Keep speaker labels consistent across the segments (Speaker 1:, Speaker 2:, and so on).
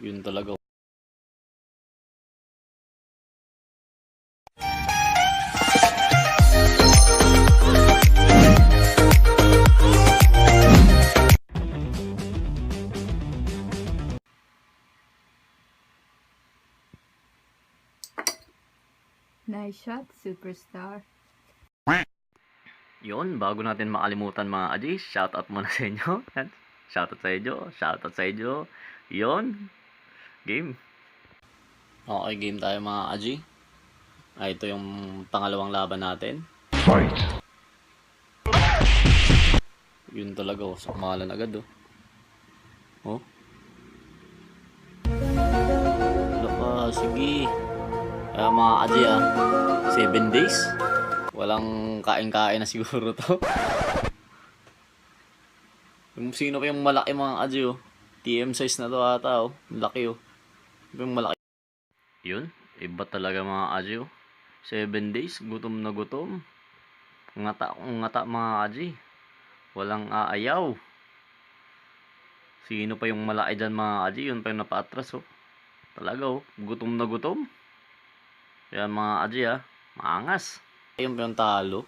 Speaker 1: Yun talaga.
Speaker 2: Nice shot, superstar.
Speaker 1: Yun, bago natin makalimutan mga Aji, shoutout muna sa inyo. Yan. Shoutout sa inyo, shoutout sa inyo. Yun, game. Okay, game tayo mga Aji. Ito yung pangalawang laban natin.
Speaker 3: Fight.
Speaker 1: Yun talaga, sukmalan agad Oh. Wala pa, sige. Mga Aji 7 days. Walang kain-kain na siguro to. Yung sino pa yung malaki mga Aji TM size na to ata laki yung malaki. Yun, iba talaga mga Aji 7 days, gutom na gutom. Ngata mga Aji. Walang aayaw. Sino pa yung malaki dyan mga Aji, yun pa yung napaatras Talaga gutom na gutom. Kaya mga Aji maangas. Ayun pa yung talo.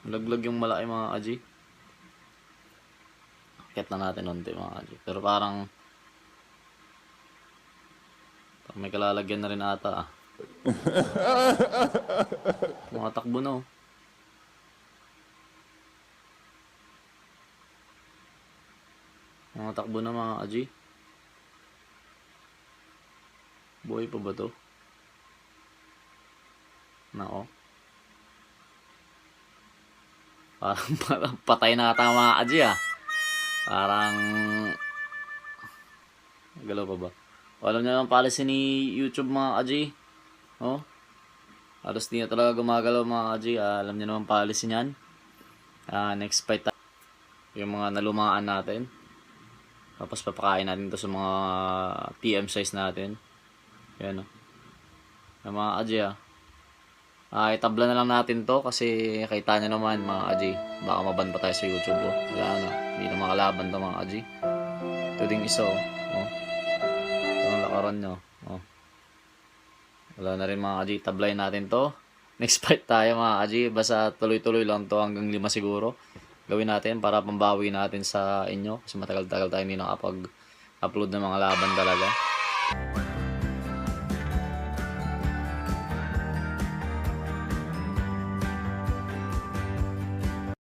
Speaker 1: Laglag yung malaki mga Aji. Akit na natin unti mga Aji. Pero parang may kalalagyan na rin ata Mga takbo na Mga takbo na mga Aji. Buhay pa ba to? Nako. Parang patay na ata mga Aji Parang galaw pa ba? Alam niyo naman policy ni YouTube mga Aji. Halos di na talaga gumagalaw mga Aji. Alam niyo naman policy niyan. Next fight yung mga nalumaan natin. Tapos papakain natin to sa mga TM size natin. Yan yung mga Aji itabla na lang natin to kasi kita nyo naman mga Aji. Baka maban pa tayo sa YouTube Wala na. Hindi na makalaban to mga Aji. Ito ding isa Ito ang lakaran nyo. Wala na rin mga Aji. Tablay natin to. Next fight tayo mga Aji. Basta tuloy-tuloy lang to hanggang 5 siguro. Gawin natin para pambawi natin sa inyo. Kasi matagal-tagal tayo hindi nakapag-upload ng mga laban talaga.